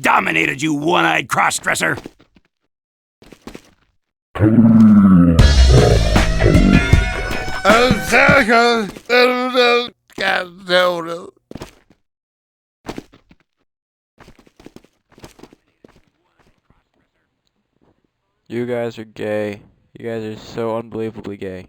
Dominated, you one-eyed cross-dresser! You guys are gay. You guys are so unbelievably gay.